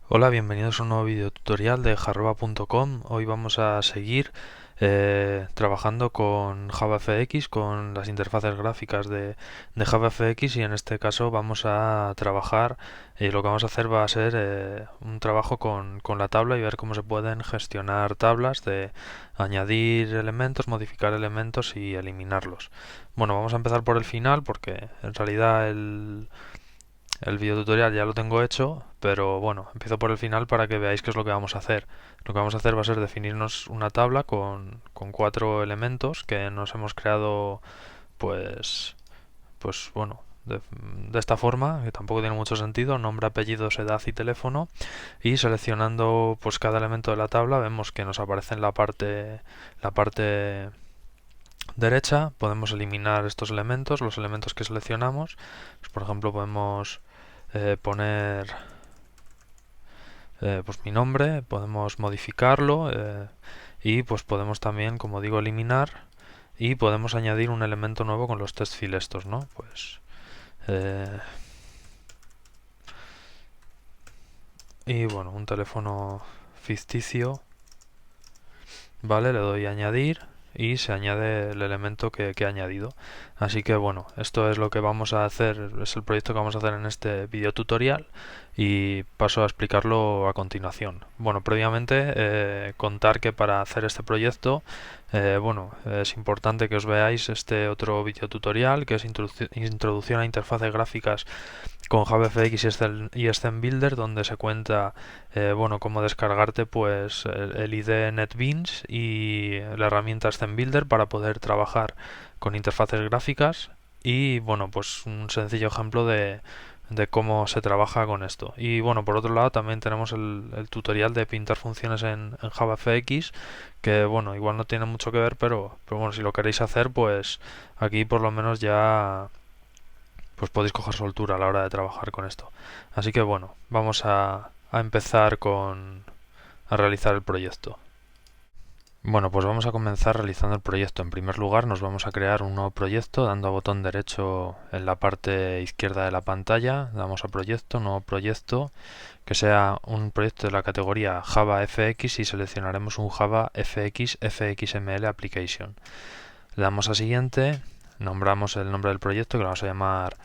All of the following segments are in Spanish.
Hola, bienvenidos a un nuevo video tutorial de jarroba.com. Hoy vamos a seguir trabajando con JavaFX, con las interfaces gráficas de JavaFX, y en este caso vamos a trabajar, lo que vamos a hacer va a ser un trabajo con la tabla y ver cómo se pueden gestionar tablas, de añadir elementos, modificar elementos y eliminarlos. Bueno, vamos a empezar por el final porque en realidad el videotutorial ya lo tengo hecho, pero bueno, empiezo por el final para que veáis qué es lo que vamos a hacer. Lo que vamos a hacer va a ser definirnos una tabla con cuatro elementos que nos hemos creado, pues, pues bueno, de esta forma, que tampoco tiene mucho sentido: nombre, apellidos, edad y teléfono. Y seleccionando pues cada elemento de la tabla vemos que nos aparece en la parte derecha. Podemos eliminar estos elementos, los elementos que seleccionamos. Pues, por ejemplo, podemos poner pues mi nombre, podemos modificarlo, y pues podemos también, como digo, eliminar, y podemos añadir un elemento nuevo con los test field estos, ¿no? Pues eh, y bueno, un teléfono ficticio, vale, le doy a añadir y se añade el elemento que he añadido. Así que bueno, esto es lo que vamos a hacer, es el proyecto que vamos a hacer en este video tutorial, y paso a explicarlo a continuación. Bueno, previamente contar que para hacer este proyecto, bueno, es importante que os veáis este otro video tutorial, que es introducción a interfaces gráficas con JavaFX y Scene Builder, donde se cuenta bueno, cómo descargarte pues el IDE NetBeans y la herramienta Scene Builder para poder trabajar con interfaces gráficas, y bueno, pues un sencillo ejemplo de cómo se trabaja con esto. Y bueno, por otro lado también tenemos el tutorial de pintar funciones en JavaFX, que bueno, igual no tiene mucho que ver, pero bueno, si lo queréis hacer, pues aquí por lo menos ya pues podéis coger soltura a la hora de trabajar con esto. Así que bueno, vamos a empezar a realizar el proyecto. Bueno, pues vamos a comenzar realizando el proyecto. En primer lugar, nos vamos a crear un nuevo proyecto dando a botón derecho en la parte izquierda de la pantalla. Damos a proyecto, nuevo proyecto, que sea un proyecto de la categoría Java FX, y seleccionaremos un Java FX FXML Application. Le damos a siguiente, nombramos el nombre del proyecto, que lo vamos a llamar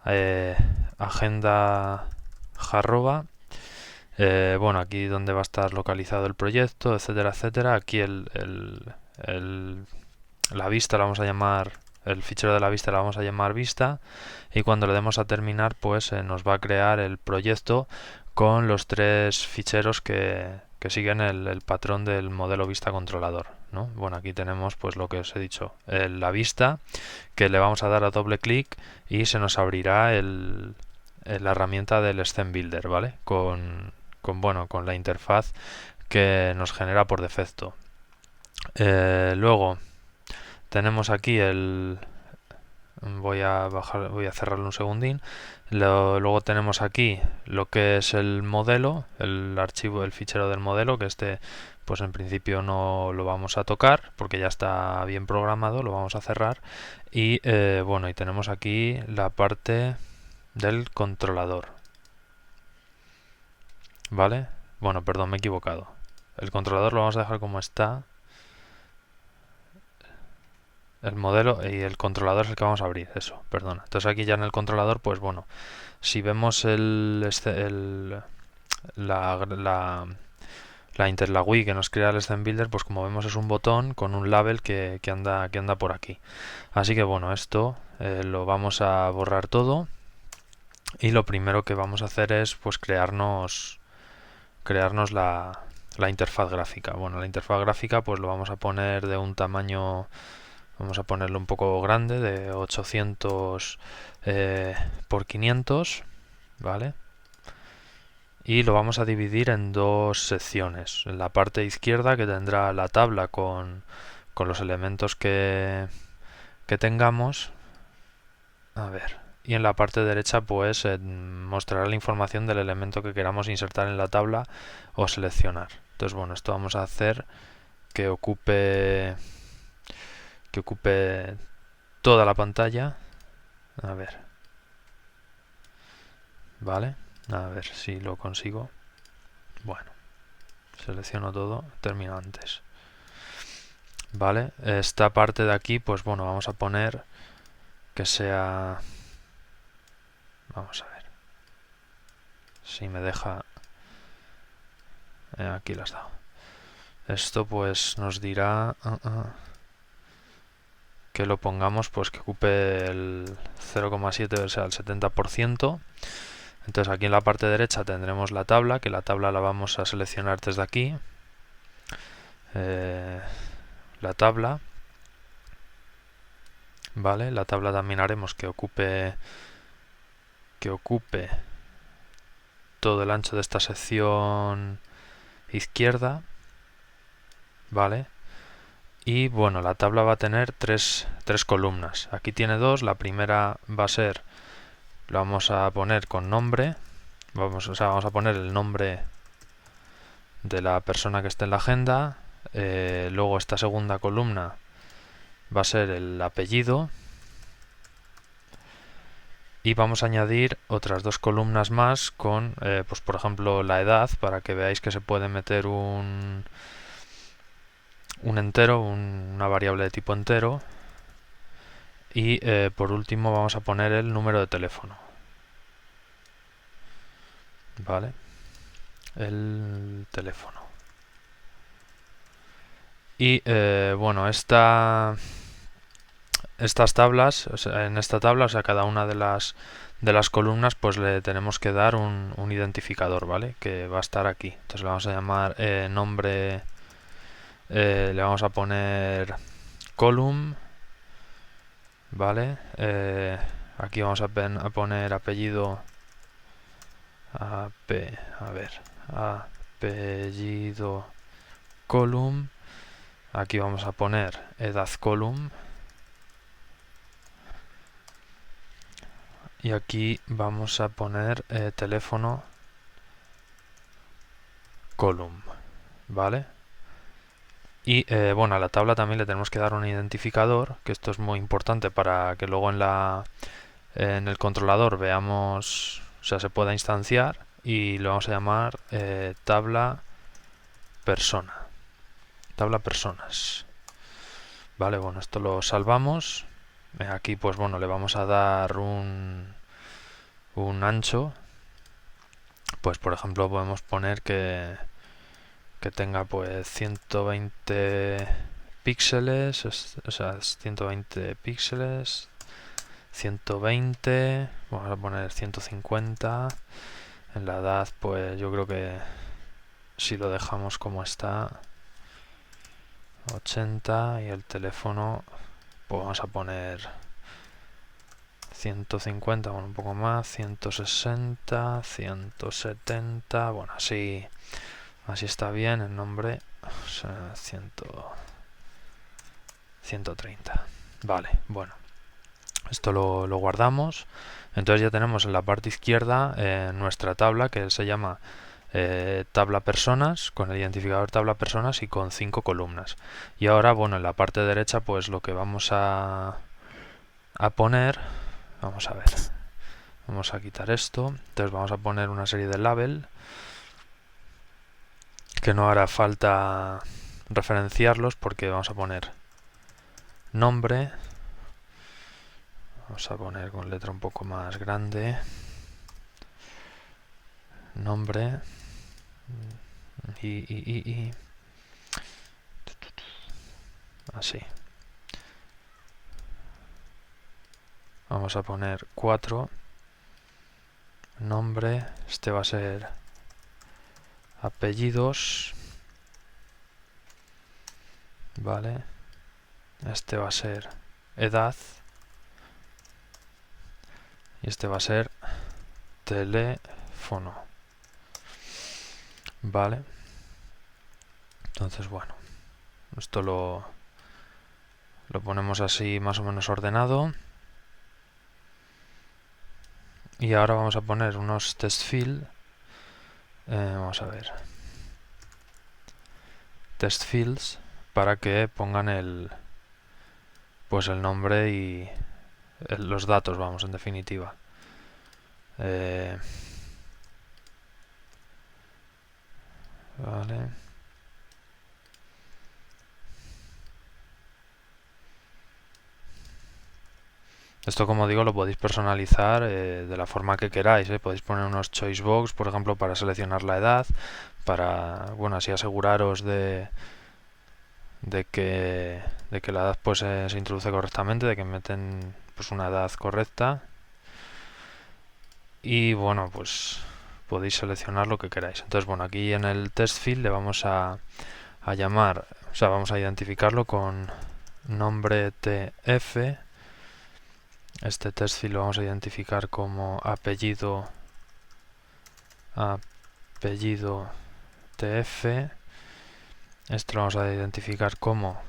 eh, agenda Jarroba. Bueno, aquí donde va a estar localizado el proyecto, etcétera, etcétera. Aquí la vista la vamos a llamar, el fichero de la vista la vamos a llamar vista, y cuando le demos a terminar, pues nos va a crear el proyecto con los tres ficheros que siguen el patrón del modelo vista controlador, ¿no? Bueno, aquí tenemos pues lo que os he dicho, la vista, que le vamos a dar a doble clic y se nos abrirá la herramienta del Scene Builder, ¿vale? Bueno, con la interfaz que nos genera por defecto. Luego tenemos aquí voy a cerrarlo un segundín. Luego tenemos aquí lo que es el modelo, el archivo, el fichero del modelo, que este pues en principio no lo vamos a tocar porque ya está bien programado, lo vamos a cerrar. Y bueno, y tenemos aquí la parte del controlador, ¿vale? Bueno, perdón, me he equivocado. El controlador lo vamos a dejar como está. El modelo y el controlador es el que vamos a abrir, eso, perdona. Entonces aquí ya en el controlador, pues bueno, si vemos la GUI que nos crea el Scene Builder, pues como vemos es un botón con un label que anda por aquí. Así que bueno, esto lo vamos a borrar todo, y lo primero que vamos a hacer es pues crearnos la interfaz gráfica. Bueno, la interfaz gráfica pues lo vamos a poner de un tamaño, vamos a ponerlo un poco grande, de 800 por 500, ¿vale? Y lo vamos a dividir en dos secciones. En la parte izquierda, que tendrá la tabla con los elementos que tengamos. A ver. Y en la parte derecha pues mostrará la información del elemento que queramos insertar en la tabla o seleccionar. Entonces bueno, esto vamos a hacer que ocupe toda la pantalla. A ver, vale, a ver si lo consigo. Bueno, selecciono todo, termino antes. Vale, esta parte de aquí, pues bueno, vamos a poner que sea... Vamos a ver si me deja... aquí lo has dado. Esto pues nos dirá que lo pongamos, pues que ocupe el 0,7, o sea, el 70%. Entonces aquí en la parte derecha tendremos la tabla, que la tabla la vamos a seleccionar desde aquí. La tabla, vale, la tabla también haremos que ocupe todo el ancho de esta sección izquierda, vale. Y bueno, la tabla va a tener tres columnas. Aquí tiene dos. La primera va a ser, lo vamos a poner con nombre, vamos a poner el nombre de la persona que esté en la agenda. Luego esta segunda columna va a ser el apellido. Y vamos a añadir otras dos columnas más con, pues por ejemplo, la edad, para que veáis que se puede meter un entero, una variable de tipo entero. Y por último vamos a poner el número de teléfono. Vale, el teléfono. Y bueno, estas tablas, o sea, en esta tabla, o sea, cada una de las columnas, pues le tenemos que dar un identificador, ¿vale? Que va a estar aquí. Entonces le vamos a llamar nombre, le vamos a poner column, ¿vale? Aquí vamos a poner apellido, apellido column. Aquí vamos a poner edad column. Y aquí vamos a poner teléfono column, ¿vale? Y bueno, a la tabla también le tenemos que dar un identificador, que esto es muy importante para que luego en el controlador veamos, o sea, se pueda instanciar, y lo vamos a llamar tabla persona, tabla personas. Vale, bueno, esto lo salvamos. Aquí pues bueno, le vamos a dar un ancho. Pues por ejemplo podemos poner que tenga pues 120 píxeles, o sea, 120 píxeles, 120, vamos a poner 150. En la edad pues yo creo que si lo dejamos como está, 80. Y el teléfono pues vamos a poner 150, bueno, un poco más, 160, 170, bueno, así está bien. El nombre, o sea, 130. Vale, bueno, esto lo guardamos. Entonces ya tenemos en la parte izquierda nuestra tabla, que se llama tabla personas, con el identificador tabla personas y con 5 columnas. Y ahora, bueno, en la parte derecha pues lo que vamos a poner, vamos a ver, vamos a quitar esto. Entonces vamos a poner una serie de label que no hará falta referenciarlos, porque vamos a poner nombre, vamos a poner con letra un poco más grande, nombre, y así. Vamos a poner 4, nombre, este va a ser apellidos, vale, este va a ser edad, y este va a ser teléfono, vale. Entonces bueno, esto lo ponemos así más o menos ordenado. Y ahora vamos a poner unos test field, vamos a ver, test fields, para que pongan el nombre y los datos, vamos, en definitiva. Vale. Esto, como digo, lo podéis personalizar de la forma que queráis, ¿eh? Podéis poner unos choice box, por ejemplo, para seleccionar la edad, para, bueno, así aseguraros de que, de que la edad pues se introduce correctamente, de que meten pues una edad correcta. Y bueno, pues podéis seleccionar lo que queráis. Entonces, bueno, aquí en el test field le vamos a llamar, o sea, vamos a identificarlo con nombre TF. Este test field lo vamos a identificar como apellido TF. Esto lo vamos a identificar como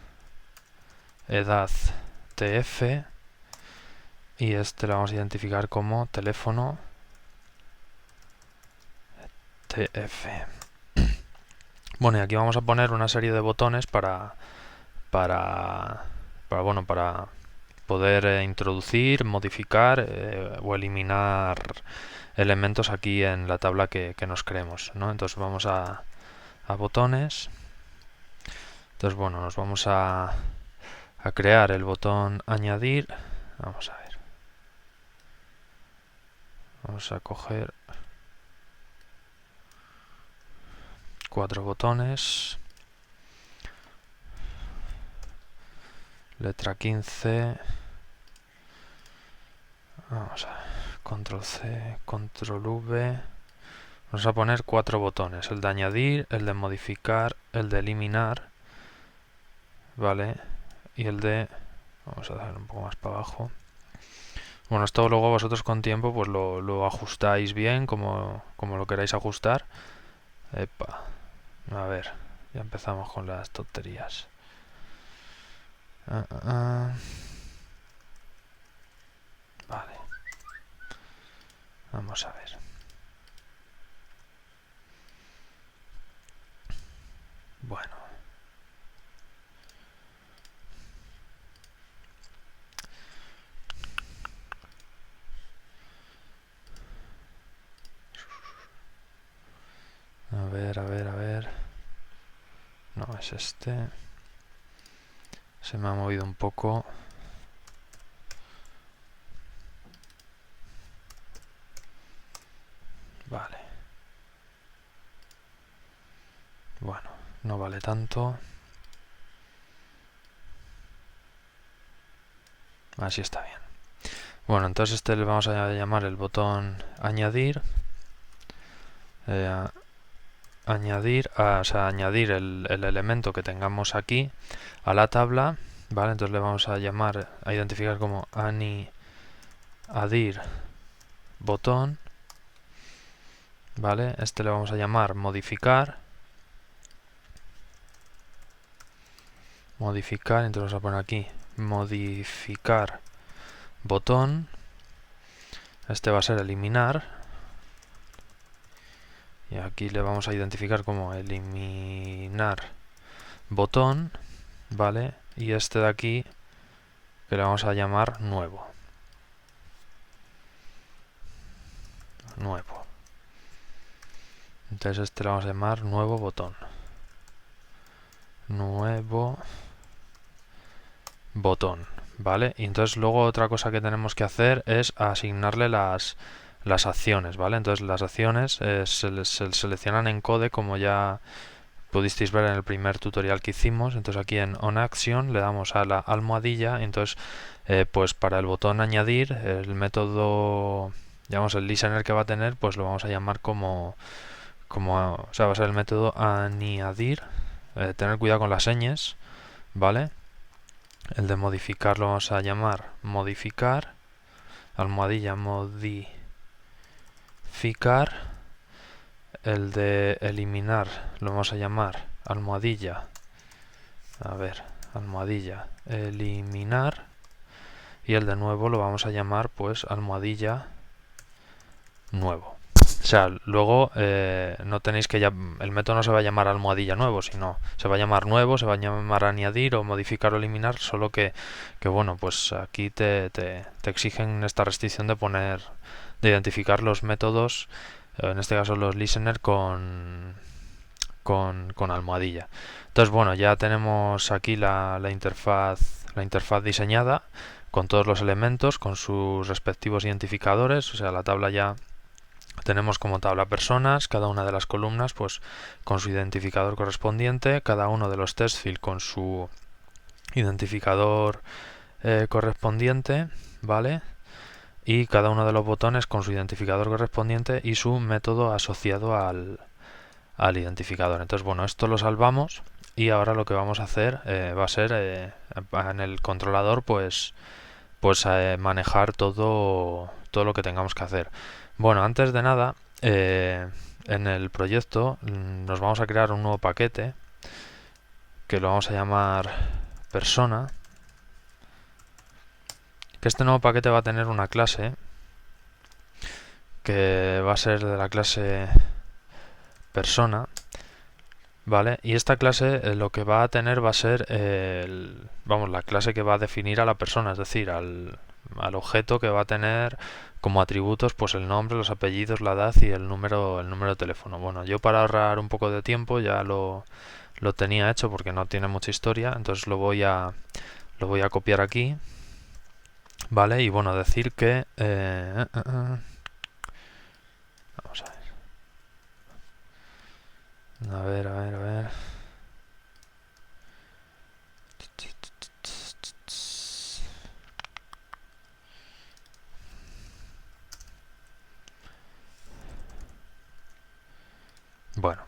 edad TF. Y este lo vamos a identificar como teléfono TF. Bueno, y aquí vamos a poner una serie de botones para bueno, para poder introducir, modificar o eliminar elementos aquí en la tabla que nos creemos, ¿no? Entonces vamos a botones. Entonces, bueno, nos vamos a crear el botón añadir. Vamos a ver. Vamos a coger 4 botones. Letra 15. Vamos a ver. Control C, Control V. Vamos a poner 4 botones. El de añadir, el de modificar, el de eliminar. Vale. Y el de... Vamos a dar un poco más para abajo. Bueno, esto luego vosotros con tiempo pues lo ajustáis bien como lo queráis ajustar. Epa. A ver, ya empezamos con las tonterías. Vale. Vamos a ver. Bueno. A ver, a ver, a ver. No, es este. Se me ha movido un poco. Vale. Bueno, no vale tanto. Así está bien. Bueno, entonces este le vamos a llamar el botón añadir. Añadir, o sea, añadir el elemento que tengamos aquí a la tabla. Vale, entonces le vamos a llamar, a identificar como añadir botón. Vale, este le vamos a llamar modificar. Modificar, entonces vamos a poner aquí modificar botón. Este va a ser eliminar. Y aquí le vamos a identificar como eliminar botón. Vale, y este de aquí que le vamos a llamar nuevo. Nuevo. Entonces este le vamos a llamar nuevo botón. Nuevo botón. ¿Vale? Y entonces luego otra cosa que tenemos que hacer es asignarle las acciones, ¿vale? Entonces las acciones se seleccionan en code, como ya pudisteis ver en el primer tutorial que hicimos. Entonces aquí en On Action le damos a la almohadilla. Entonces pues para el botón añadir, el método, digamos, el listener que va a tener, pues lo vamos a llamar como o sea, va a ser el método añadir. Tener cuidado con las señas, ¿vale? El de modificar lo vamos a llamar modificar. Almohadilla modificar. El de eliminar lo vamos a llamar almohadilla. A ver, almohadilla eliminar. Y el de nuevo lo vamos a llamar pues almohadilla nuevo. O sea, luego no tenéis que el método no se va a llamar almohadilla nuevo, sino se va a llamar nuevo, se va a llamar añadir o modificar o eliminar, solo que bueno, pues aquí te exigen esta restricción de identificar los métodos, en este caso los listener, con con almohadilla. Entonces, bueno, ya tenemos aquí la interfaz diseñada con todos los elementos, con sus respectivos identificadores. O sea, la tabla ya tenemos como tabla personas, cada una de las columnas pues con su identificador correspondiente, cada uno de los test field con su identificador correspondiente, ¿vale? Y cada uno de los botones con su identificador correspondiente y su método asociado al identificador. Entonces, bueno, esto lo salvamos y ahora lo que vamos a hacer va a ser en el controlador pues manejar todo lo que tengamos que hacer. Bueno, antes de nada, en el proyecto nos vamos a crear un nuevo paquete que lo vamos a llamar persona, que este nuevo paquete va a tener una clase que va a ser de la clase persona, ¿vale? Y esta clase lo que va a tener va a ser la clase que va a definir a la persona, es decir, al objeto que va a tener como atributos pues el nombre, los apellidos, la edad y el número de teléfono. Bueno, yo para ahorrar un poco de tiempo ya lo tenía hecho porque no tiene mucha historia, entonces lo voy a copiar aquí, ¿vale? Y bueno, decir que vamos a ver, a ver. Bueno,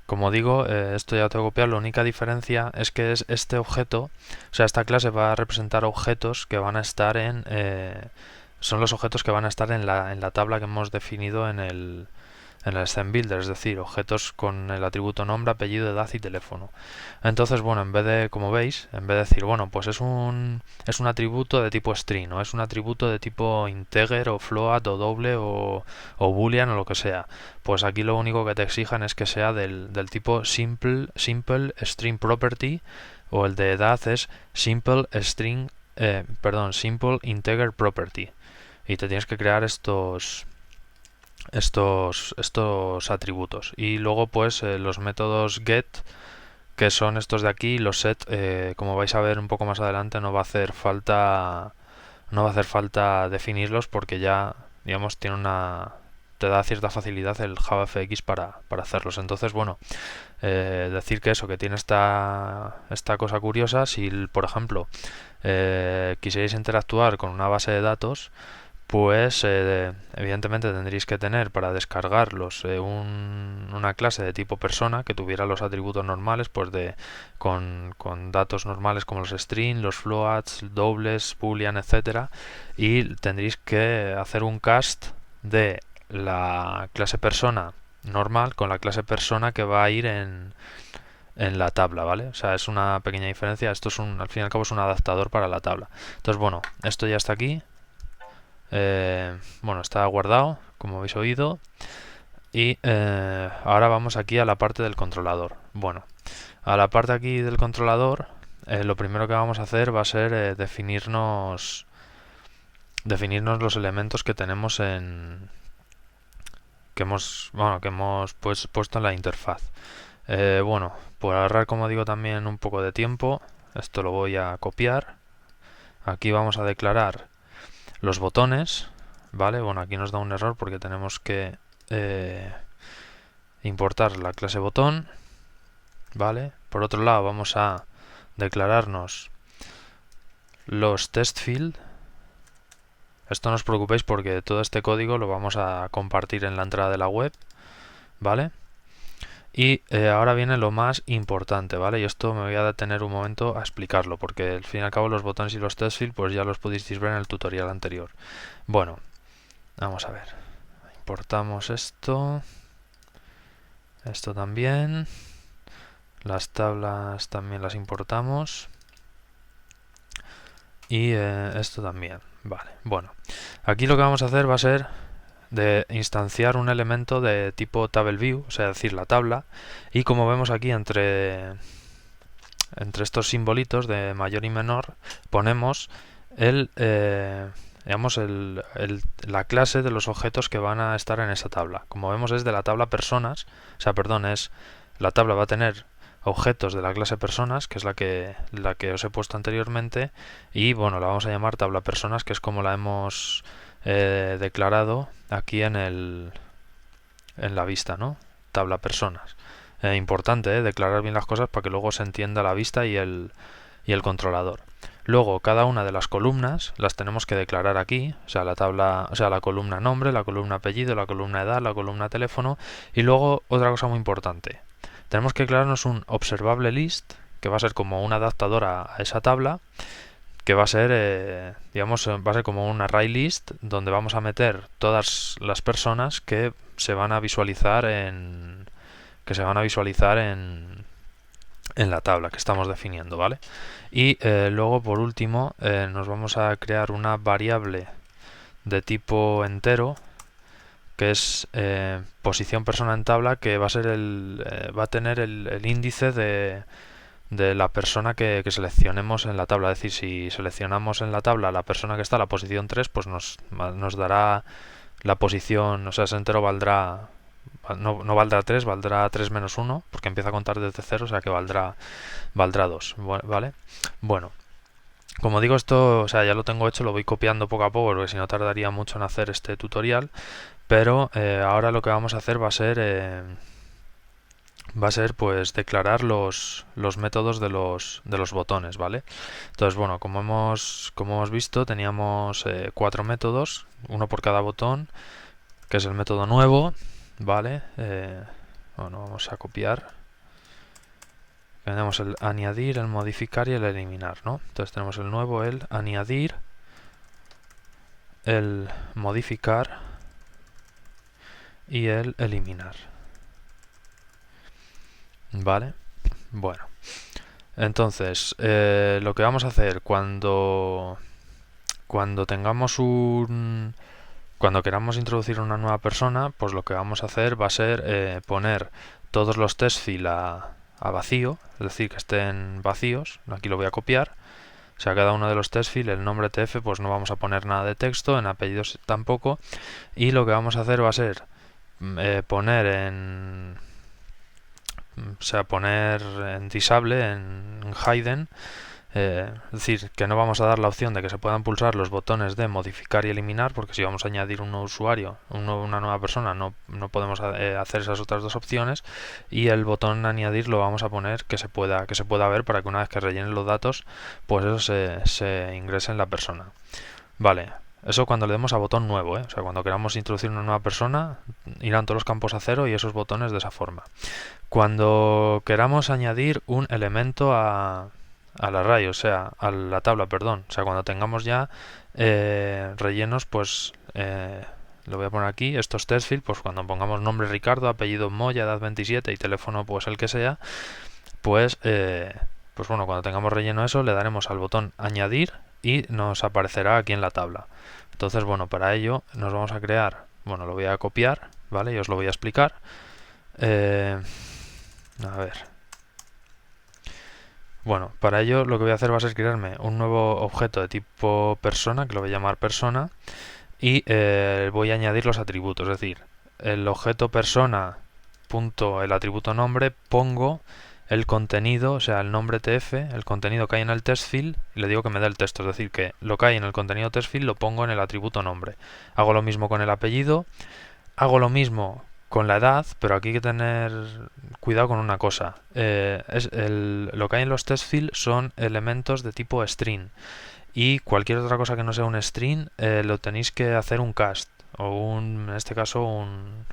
como digo, esto ya lo tengo que copiar. La única diferencia es que es este objeto, o sea, esta clase va a representar objetos que van a estar son los objetos que van a estar en la tabla que hemos definido en el Scene Builder, es decir, objetos con el atributo nombre, apellido, edad y teléfono. Entonces, bueno, en vez de, como veis, en vez de decir, bueno, pues es un atributo de tipo string, o es un atributo de tipo integer o float o doble o boolean o lo que sea, pues aquí lo único que te exijan es que sea del tipo simple string property, o el de edad es simple integer property, y te tienes que crear estos atributos. Y luego pues los métodos get, que son estos de aquí, los set, como vais a ver un poco más adelante, no va a hacer falta definirlos porque ya, digamos, te da cierta facilidad el JavaFX para hacerlos. Entonces, bueno, decir que eso, que tiene esta cosa curiosa. Si, por ejemplo, quisierais interactuar con una base de datos, pues evidentemente tendréis que tener para descargarlos una clase de tipo persona que tuviera los atributos normales, pues con datos normales como los string, los floats, dobles, boolean, etcétera, y tendréis que hacer un cast de la clase persona normal con la clase persona que va a ir en la tabla, ¿vale? O sea, es una pequeña diferencia. Esto es al fin y al cabo es un adaptador para la tabla. Entonces, bueno, esto ya está aquí. Bueno, está guardado, como habéis oído. Y ahora vamos aquí a la parte del controlador. Bueno, a la parte aquí del controlador, lo primero que vamos a hacer va a ser definirnos los elementos que tenemos que hemos puesto en la interfaz. Bueno, por ahorrar, como digo, también un poco de tiempo, esto lo voy a copiar. Aquí vamos a declarar los botones, ¿vale? Bueno, aquí nos da un error porque tenemos que importar la clase botón, ¿vale? Por otro lado, vamos a declararnos los test field. Esto no os preocupéis porque todo este código lo vamos a compartir en la entrada de la web, ¿vale? Y ahora viene lo más importante, ¿vale? Y esto me voy a detener un momento a explicarlo, porque al fin y al cabo los botones y los test field pues ya los pudisteis ver en el tutorial anterior. Bueno, vamos a ver. Importamos esto también, las tablas también las importamos y esto también. Vale, bueno, aquí lo que vamos a hacer va a ser de instanciar un elemento de tipo TableView, o sea, decir la tabla, y como vemos aquí entre estos simbolitos de mayor y menor ponemos el digamos, la clase de los objetos que van a estar en esa tabla. Como vemos es de la tabla personas, o sea, perdón, la tabla va a tener objetos de la clase personas, que es la que os he puesto anteriormente, y bueno, la vamos a llamar tabla personas, que es como la hemos declarado aquí en la vista, ¿no? Tabla personas. Importante, declarar bien las cosas para que luego se entienda la vista y el controlador. Luego, cada una de las columnas las tenemos que declarar aquí, o sea, la columna nombre, la columna apellido, la columna edad, la columna teléfono, y luego otra cosa muy importante. Tenemos que declararnos un observable list, que va a ser como un adaptador a esa tabla, que va a ser, digamos, va a ser como un array list donde vamos a meter todas las personas que se van a visualizar en la tabla que estamos definiendo, ¿vale? Y luego, por último, nos vamos a crear una variable de tipo entero que es posición persona en tabla, que va a ser va a tener el índice de la persona que seleccionemos en la tabla. Es decir, si seleccionamos en la tabla la persona que está en la posición 3, pues nos dará la posición, o sea, ese entero valdrá, no valdrá 3, valdrá 3 menos 1, porque empieza a contar desde 0, o sea que valdrá 2, ¿vale? Bueno, como digo, esto, o sea, ya lo tengo hecho, lo voy copiando poco a poco, porque si no tardaría mucho en hacer este tutorial, pero ahora lo que vamos a hacer va a ser pues declarar los métodos de los botones, ¿vale? Entonces, bueno, como hemos visto, teníamos 4 métodos, uno por cada botón, que es el método nuevo, ¿vale? Bueno, vamos a copiar. Tenemos el añadir, el modificar y el eliminar, ¿no? Entonces tenemos el nuevo, el añadir, el modificar y el eliminar. ¿Vale? Bueno. Entonces, lo que vamos a hacer cuando tengamos cuando queramos introducir una nueva persona, pues lo que vamos a hacer va a ser poner todos los test field a vacío, es decir, que estén vacíos. Aquí lo voy a copiar. O sea, cada uno de los test field, el nombre TF, pues no vamos a poner nada de texto, en apellidos tampoco. Y lo que vamos a hacer va a ser poner en disable, en hidden, es decir, que no vamos a dar la opción de que se puedan pulsar los botones de modificar y eliminar, porque si vamos a añadir un nuevo usuario, una nueva persona, no podemos hacer esas otras dos opciones. Y el botón añadir lo vamos a poner que se pueda ver, para que una vez que rellenen los datos, pues eso se ingrese en la persona. Vale, eso cuando le demos a botón nuevo, o sea, cuando queramos introducir una nueva persona, irán todos los campos a 0 y esos botones de esa forma. Cuando queramos añadir un elemento al array, o sea, a la tabla, perdón, o sea, cuando tengamos ya rellenos, pues lo voy a poner aquí, estos test field, pues cuando pongamos nombre Ricardo, apellido Moya, edad 27 y teléfono pues el que sea, pues bueno, cuando tengamos relleno eso, le daremos al botón añadir y nos aparecerá aquí en la tabla. Entonces, bueno, para ello nos vamos a crear, bueno, lo voy a copiar, ¿vale? Y os lo voy a explicar. A ver. Bueno, para ello lo que voy a hacer va a ser crearme un nuevo objeto de tipo persona, que lo voy a llamar persona, y voy a añadir los atributos, es decir, el objeto persona punto el atributo nombre, pongo el contenido, o sea, el nombre TF, el contenido que hay en el test field, y le digo que me dé el texto, es decir, que lo que hay en el contenido test field lo pongo en el atributo nombre. Hago lo mismo con el apellido, hago lo mismo con la edad, pero aquí hay que tener cuidado con una cosa. Lo que hay en los test field son elementos de tipo string, y cualquier otra cosa que no sea un string lo tenéis que hacer un cast, o en este caso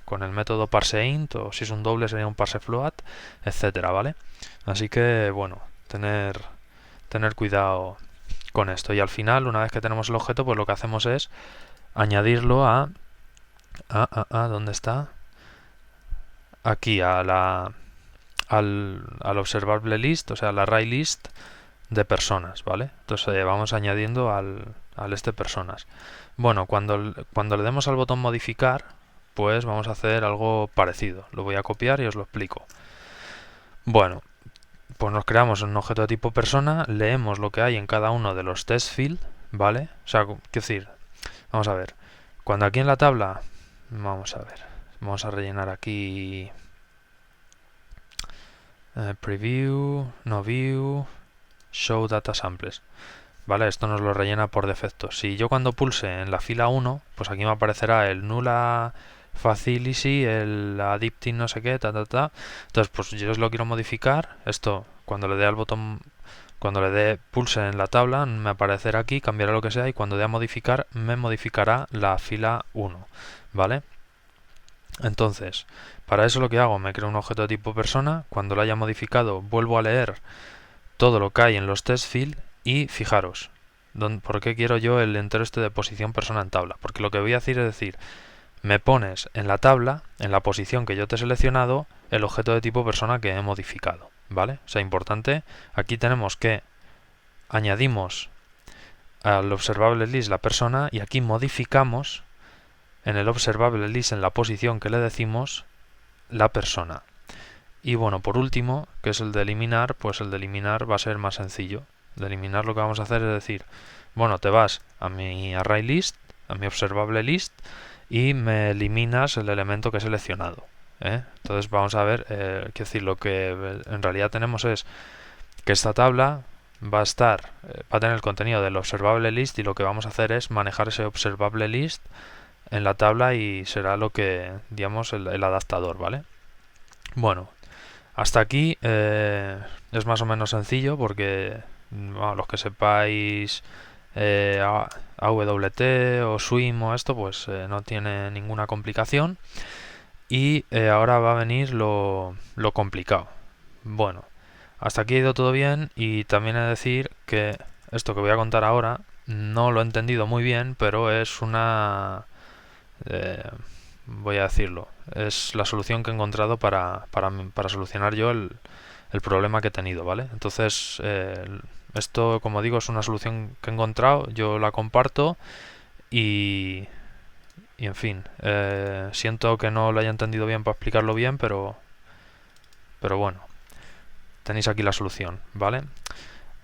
con el método parseInt, o si es un doble sería un parsefloat, etcétera, ¿vale? Así que bueno, tener cuidado con esto. Y al final, una vez que tenemos el objeto, pues lo que hacemos es añadirlo ¿dónde está? Aquí al observable list, o sea, al array list de personas, ¿vale? Entonces vamos añadiendo al personas. Bueno, cuando le demos al botón modificar, pues vamos a hacer algo parecido. Lo voy a copiar y os lo explico. Bueno, pues nos creamos un objeto de tipo persona, leemos lo que hay en cada uno de los test field, ¿vale? O sea, quiero decir, Vamos a ver. Cuando aquí en la tabla, vamos a ver, vamos a rellenar aquí preview, no view, show data samples. Vale, esto nos lo rellena por defecto. Si yo cuando pulse en la fila 1, pues aquí me aparecerá el nulla facility, el addicting no sé qué, Entonces, pues yo os lo quiero modificar. Esto, cuando le dé al botón, cuando le dé pulse en la tabla, me aparecerá aquí, cambiará lo que sea y cuando dé a modificar, me modificará la fila 1. ¿Vale? Entonces, para eso lo que hago, me creo un objeto de tipo persona. Cuando lo haya modificado, vuelvo a leer todo lo que hay en los test field y fijaros, ¿por qué quiero yo el entero este de posición persona en tabla? Porque lo que voy a hacer es decir, me pones en la tabla, en la posición que yo te he seleccionado, el objeto de tipo persona que he modificado, ¿vale? O sea, importante, aquí tenemos que añadimos al observable list la persona y aquí modificamos en el observable list en la posición que le decimos la persona. Y bueno, por último, que es el de eliminar, pues el de eliminar va a ser más sencillo. De eliminar lo que vamos a hacer es decir, bueno, te vas a mi array list, a mi observable list, y me eliminas el elemento que he seleccionado. Entonces vamos a ver, quiero decir, lo que en realidad tenemos es que esta tabla va a estar, va a tener el contenido del observable list y lo que vamos a hacer es manejar ese observable list en la tabla y será lo que, digamos, el adaptador, ¿vale? Bueno, hasta aquí es más o menos sencillo porque bueno, los que sepáis AWT o Swim o esto pues no tiene ninguna complicación y ahora va a venir lo complicado. Bueno, hasta aquí ha ido todo bien y también he de decir que esto que voy a contar ahora no lo he entendido muy bien, pero es una voy a decirlo, es la solución que he encontrado para solucionar yo el problema que he tenido, ¿vale? Entonces, esto, como digo, es una solución que he encontrado, yo la comparto y en fin, siento que no lo haya entendido bien para explicarlo bien, pero bueno, tenéis aquí la solución, ¿vale?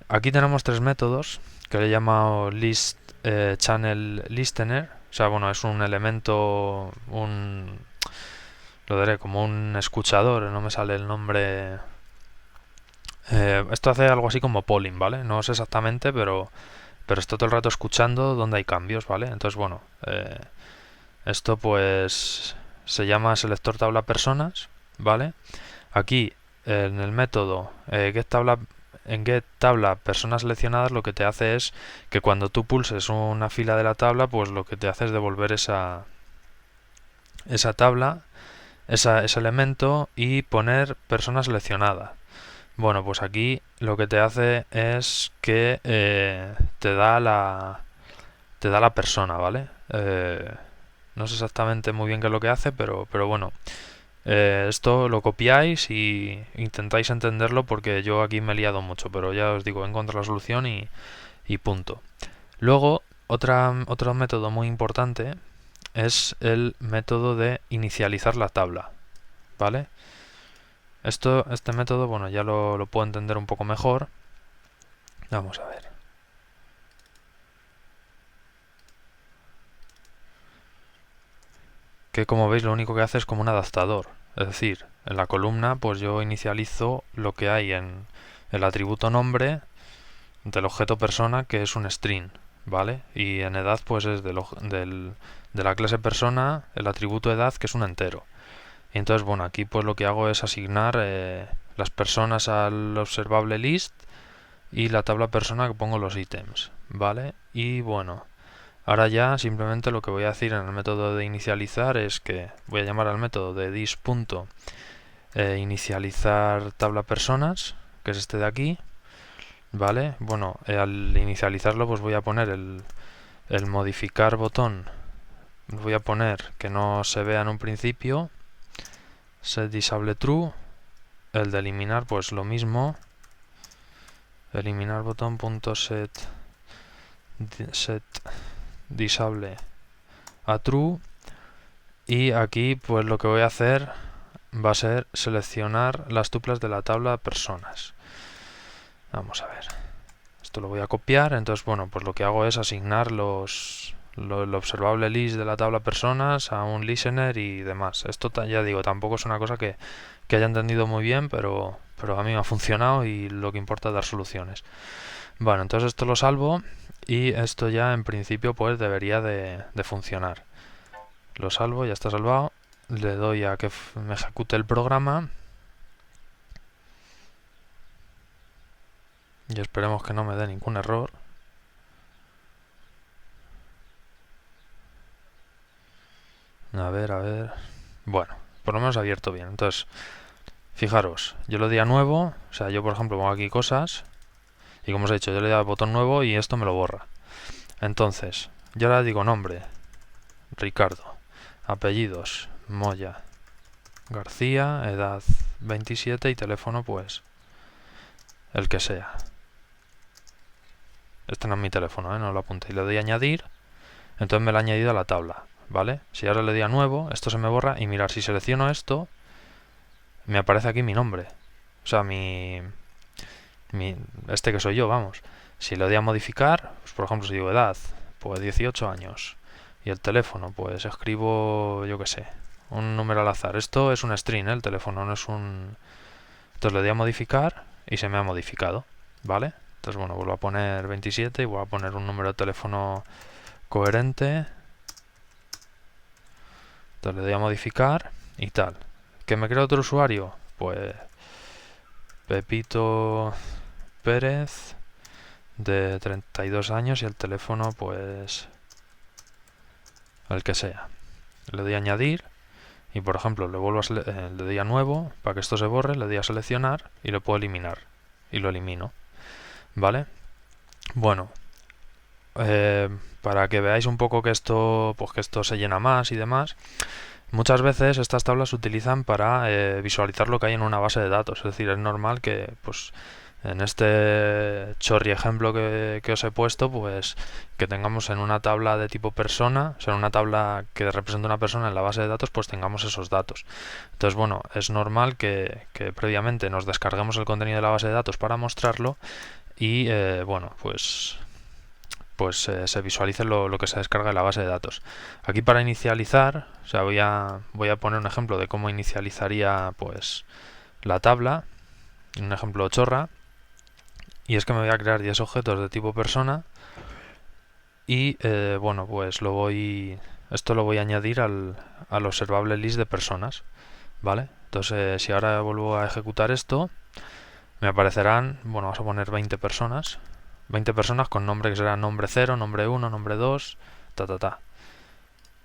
Aquí tenemos tres métodos que le he llamado list channel listener. O sea, bueno, es un elemento, lo diré como un escuchador, no me sale el nombre. Esto hace algo así como polling, ¿vale? No sé exactamente, pero estoy todo el rato escuchando dónde hay cambios, ¿vale? Entonces, bueno, esto pues se llama selector tabla personas, ¿vale? Aquí en el método en get tabla personas seleccionadas lo que te hace es que cuando tú pulses una fila de la tabla, pues lo que te hace es devolver esa tabla, ese elemento y poner persona seleccionada. Bueno, pues aquí lo que te hace es que te da la persona, ¿vale? No sé exactamente muy bien qué es lo que hace, pero bueno. Esto lo copiáis y intentáis entenderlo porque yo aquí me he liado mucho, pero ya os digo, encuentro la solución y punto. Luego, otro método muy importante es el método de inicializar la tabla, ¿vale? Este método, bueno, ya lo puedo entender un poco mejor. Vamos a ver. Que como veis lo único que hace es como un adaptador. Es decir, en la columna pues yo inicializo lo que hay en el atributo nombre del objeto persona que es un string, ¿vale? Y en edad pues es de la clase persona el atributo edad que es un entero. Y entonces bueno, aquí pues lo que hago es asignar las personas al observable list y la tabla persona que pongo los ítems, ¿vale? Y bueno, ahora ya simplemente lo que voy a decir en el método de inicializar es que voy a llamar al método de dis.inicializar tabla personas, que es este de aquí, ¿vale? Bueno, al inicializarlo pues voy a poner el modificar botón, voy a poner que no se vea en un principio, set disable true, el de eliminar pues lo mismo, eliminar botón.set disable a true y aquí pues lo que voy a hacer va a ser seleccionar las tuplas de la tabla personas. Vamos a ver, esto lo voy a copiar, entonces bueno, pues lo que hago es asignar los el observable list de la tabla personas a un listener y demás. Esto ya digo, tampoco es una cosa que haya entendido muy bien, pero a mí me ha funcionado y lo que importa es dar soluciones. Bueno, entonces esto lo salvo y esto ya en principio pues debería de funcionar. Lo salvo, ya está salvado. Le doy a que me ejecute el programa. Y esperemos que no me dé ningún error. A ver, a ver. Bueno, por lo menos ha abierto bien. Entonces, fijaros, yo le doy a nuevo. O sea, yo por ejemplo pongo aquí cosas. Y como os he dicho, yo le doy al botón nuevo y esto me lo borra. Entonces, yo ahora digo nombre, Ricardo. Apellidos, Moya. García, edad 27 y teléfono pues el que sea. Este no es mi teléfono, no lo apunté. Y le doy a añadir. Entonces me lo ha añadido a la tabla, ¿vale? Si ahora le doy a nuevo, esto se me borra y mirad, si selecciono esto, me aparece aquí mi nombre. O sea, este que soy yo, vamos. Si le doy a modificar, pues por ejemplo si digo edad, pues 18 años. Y el teléfono, pues escribo, yo qué sé, un número al azar. Esto es un string, el teléfono no es un... Entonces le doy a modificar y se me ha modificado, ¿vale? Entonces bueno, vuelvo a poner 27 y voy a poner un número de teléfono coherente. Entonces le doy a modificar y tal. ¿Que me crea otro usuario? Pues Pepito Pérez de 32 años y el teléfono pues el que sea. Le doy a añadir y por ejemplo le doy a nuevo para que esto se borre, le doy a seleccionar y lo puedo eliminar y lo elimino, ¿vale? Bueno, para que veáis un poco que esto se llena más y demás, muchas veces estas tablas se utilizan para visualizar lo que hay en una base de datos. Es decir, es normal que pues en este chorri ejemplo que os he puesto, pues que tengamos en una tabla de tipo persona, o sea, en una tabla que representa una persona en la base de datos, pues tengamos esos datos. Entonces, bueno, es normal que previamente nos descarguemos el contenido de la base de datos para mostrarlo y, bueno, pues se visualice lo que se descarga de la base de datos. Aquí para inicializar, o sea, voy a poner un ejemplo de cómo inicializaría pues la tabla, un ejemplo chorra, y es que me voy a crear 10 objetos de tipo persona y bueno, pues esto lo voy a añadir al observable list de personas, ¿vale? Entonces si ahora vuelvo a ejecutar esto, me aparecerán, bueno, vamos a poner 20 personas, 20 personas con nombre que será nombre 0, nombre 1, nombre 2, ta.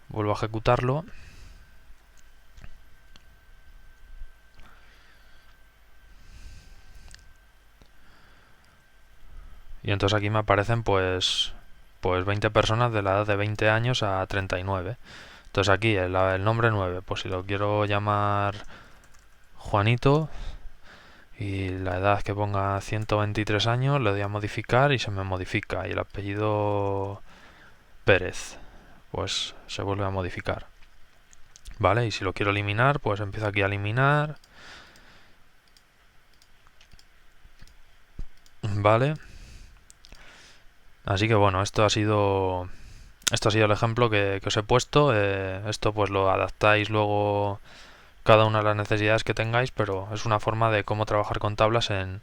Vuelvo a ejecutarlo. Y entonces aquí me aparecen pues 20 personas de la edad de 20 años a 39. Entonces aquí el nombre 9, pues si lo quiero llamar Juanito y la edad que ponga 123 años, le doy a modificar y se me modifica. Y el apellido Pérez, pues se vuelve a modificar. ¿Vale? Y si lo quiero eliminar, pues empiezo aquí a eliminar. ¿Vale? Así que bueno, esto ha sido el ejemplo que os he puesto. Esto pues lo adaptáis luego cada una de las necesidades que tengáis, pero es una forma de cómo trabajar con tablas en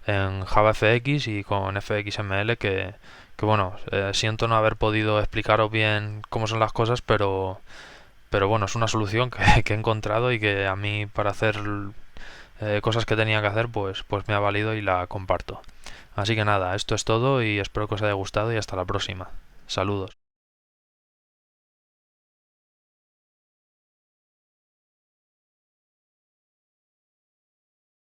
JavaFX y con FXML que bueno, siento no haber podido explicaros bien cómo son las cosas, pero bueno, es una solución que he encontrado y que a mí para hacer cosas que tenía que hacer pues me ha valido y la comparto. Así que nada, esto es todo y espero que os haya gustado y hasta la próxima. Saludos.